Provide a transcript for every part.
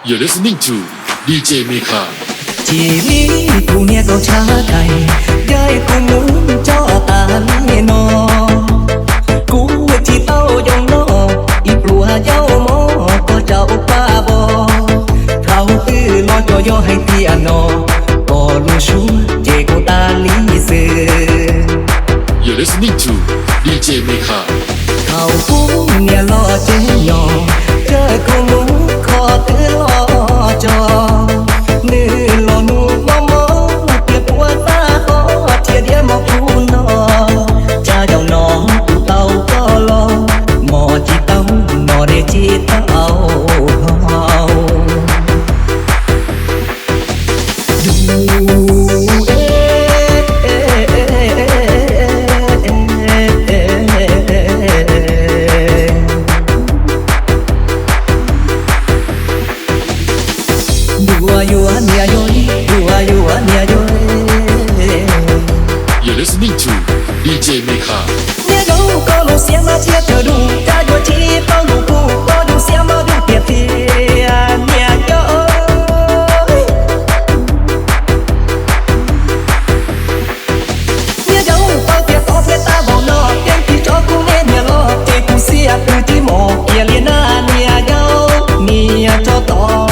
You're listening to DJ Mika. Chỉ lý cô nghe câu trả cày gái cô muốn cho ta nghe nó cú chỉ tao dòng nó ít lúa dao mó có cháu ba bò thao tư lo cho gió hay piano có luôn xuống chê cô ta lý sự. You're listening to DJ Mika. Thao cú nghe lo chế nhỏ gái cô muốn khó tư lo cho nữ lo nu mò mò tiệp qua ta có thiệt địa mò cu nó cha dòng nó tao có lo mò chỉ tao nó để chỉ tao You're listening to DJ Mika. nhớ đâu có lũ xe mà chia chờ đủ ta vô chỉ tao đủ cụ có đủ xe mà đủ tiệp thì nhà cho nhớ đâu tao tiệp có phép ta vào nó tiếng thì cho cô nghe nhà lo thì cô xe từ chỉ mò kia liền nhà nhau nhà cho to.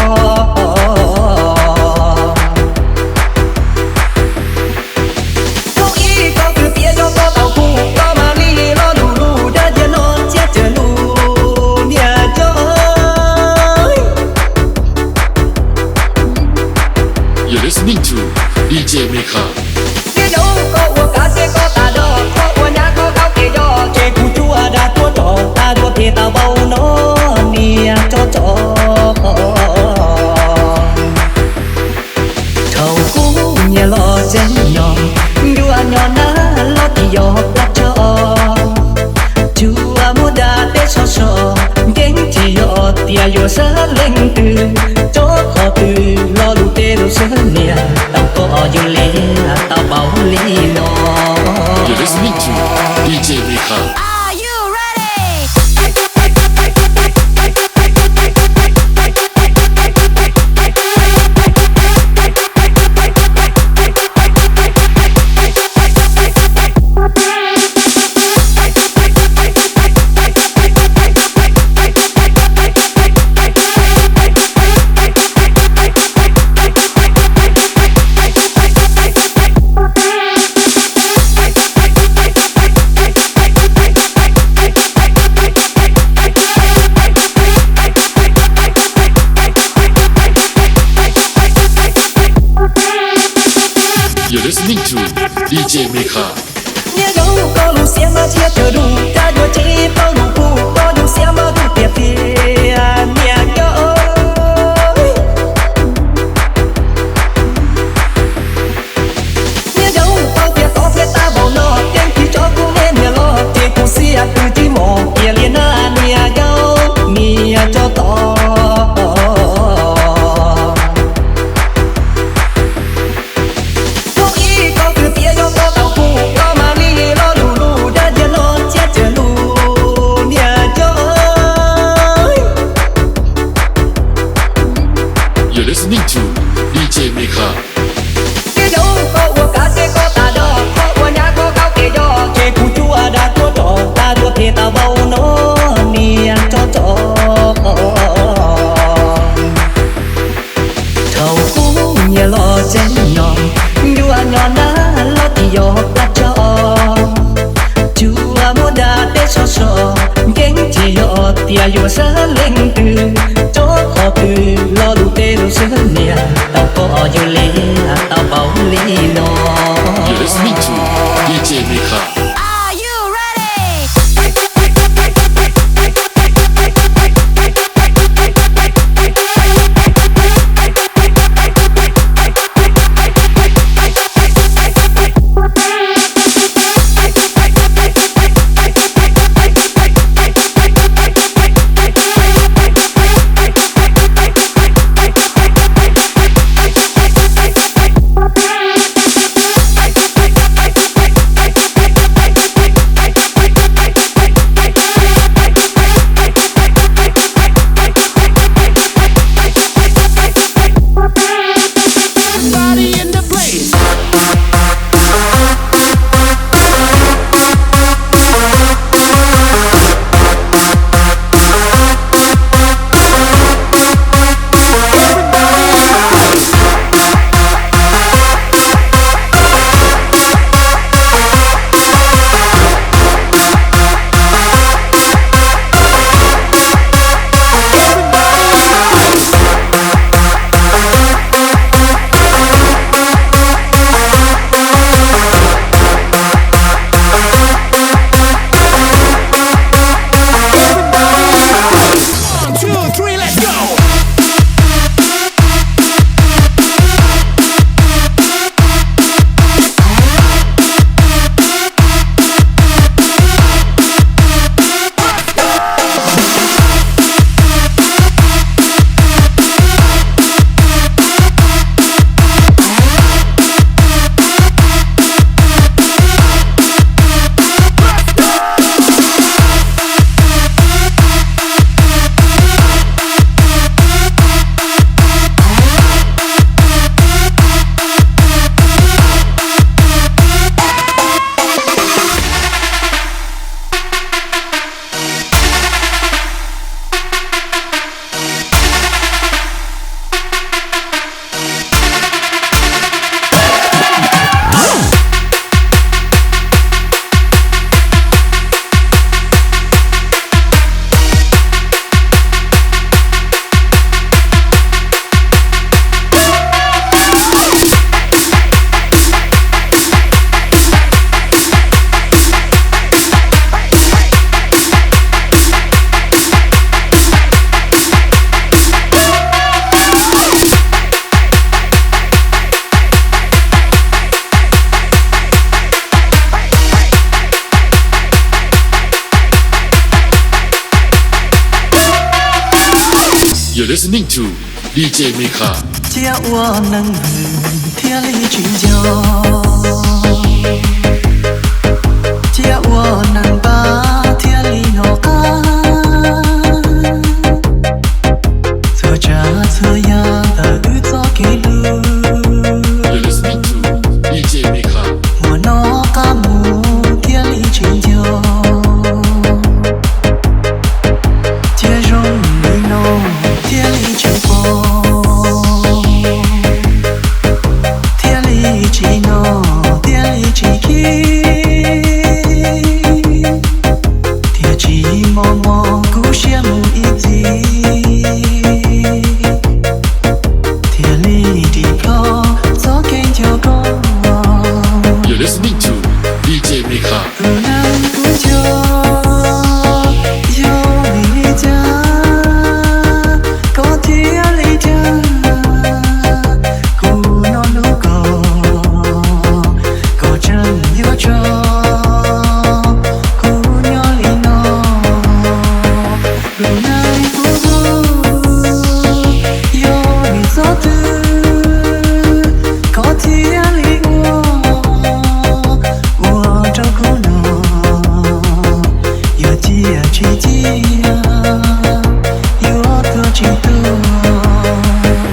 You're listening to DJ Mika. Cái dấu có của cả xe có ta đó có của nhà có cao kề đó chê cụ chua đã tua trò ta đua thì tao bao nó nia cho trò thầu cú nhà lo chén nhỏ đua nhỏ ná lo thì gió lắc cho chua mua đá để so so gánh thì gió tia gió sa lên từ cho khó từ lo đủ tê đủ sớ nia tao có dư lệ tao bảo lý nó. You're listening to DJ Mika. You're listening to DJ Mika. Nhớ đâu có lũ xe mà chia chờ đủ ta vô chỉ tao đủ cụ có đủ xe mà đủ tiệp thì nhà cho nhớ đâu tao tiệp có phép ta bảo nó tiếng thì cho cô nghe nhà lo thì cô xe từ chỉ mò kia liền nhà nhau nhà cho to. You're listening to DJ Mika. Cái dấu có của cả xe có ta đó có của nhà có cao kề đó chê cụ chua đã tua trò ta đua thì tao bao nó nia cho trò thầu cú nhà lo chén nhỏ đua nhỏ ná lo thì gió lắc cho chua mua đá để so so gánh thì gió tia gió sa lên từ cho khó từ lo đủ tê đủ sớ nia tao có dư lệ tao bảo lý nó. You're listening to DJ Mika. You're listening to DJ Mika. Chia ua nâng vườn thiên lý chuyện gió. Chia ua nâng ba thiên lý ngõ ca. Thưa cha thưa ya ta ư cho kỹ lưu. You're listening to DJ Mika. Mùa nó ca mù thiên lý chuyện gió. Chia rong người nô thiên lý chuyện phố. Chỉ nó tiếng lý chỉ khi thì chỉ mong mong cú xe mù ít gì thì lý đi pro gió kênh cho con. You're listening to DJ Mika. Từ năm cú cho yo lý cha có tiếng lý cha.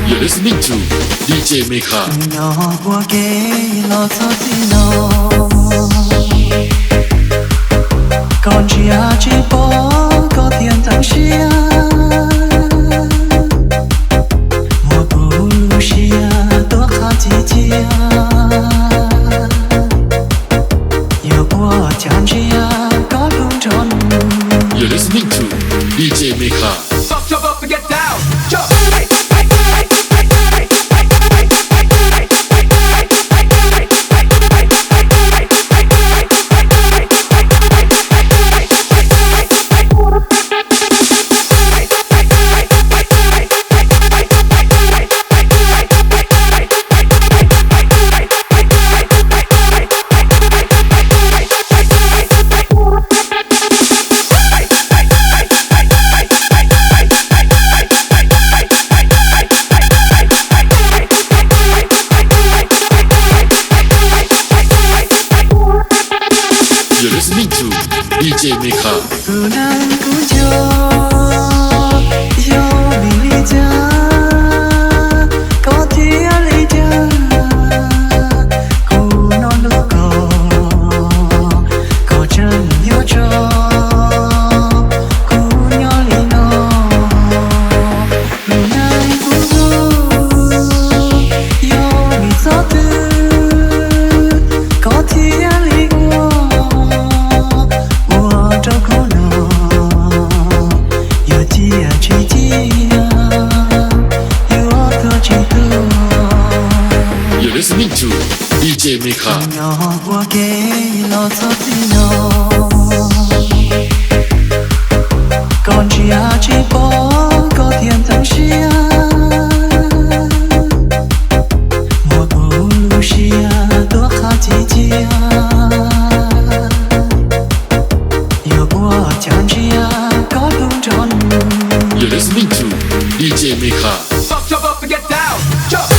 You're listening to DJ Mika. Nhỏ qua kế lo cho gì nó. Còn chia chỉ bỏ có tiền thằng xia. Mùa bù lu xia tốt khá chi chia. Yêu qua chẳng chia có đúng tròn. You're listening to DJ Mika. Jump up and get down. Jump. You're listening to DJ Mika. Từ năm cũ cho yo bị lý cha có tiếng lý cha cù non nước có chân yo cho cù nhỏ lý nó. Từ năm cũ yo bị gió tư có tiếng lý trong cô nó yêu chia chỉ chia yêu thơ chỉ thơ. You're listening to DJ Mika. Nhỏ qua kế lo cho gì nó. Còn chia chỉ bỏ có tiền thằng xia. Mùa bù lu xia tốt khá chỉ chia. You're listening to DJ Mika. Jump up and get down. Jump.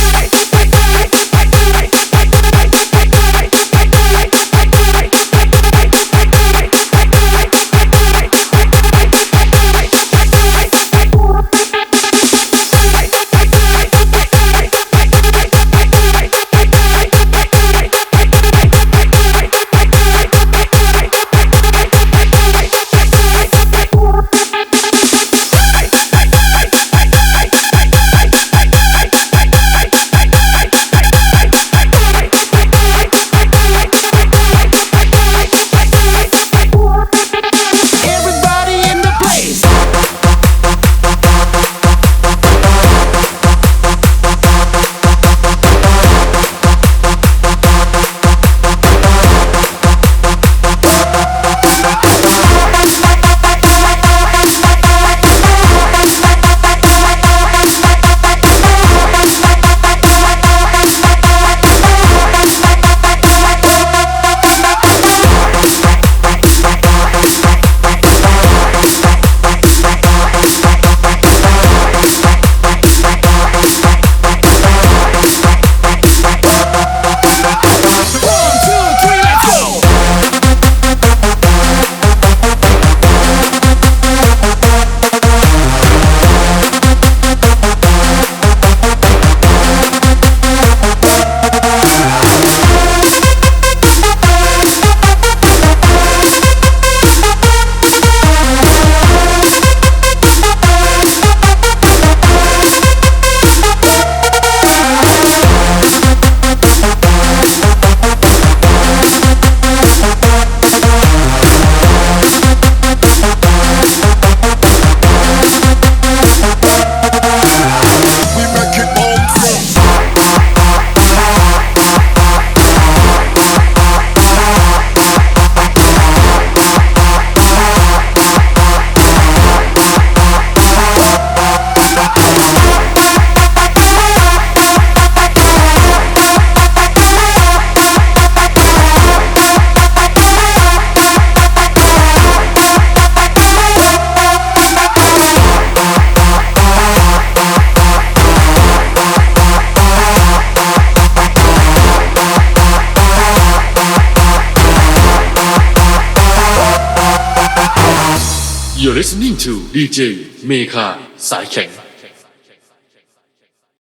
to DJ เมคาสายแข็ง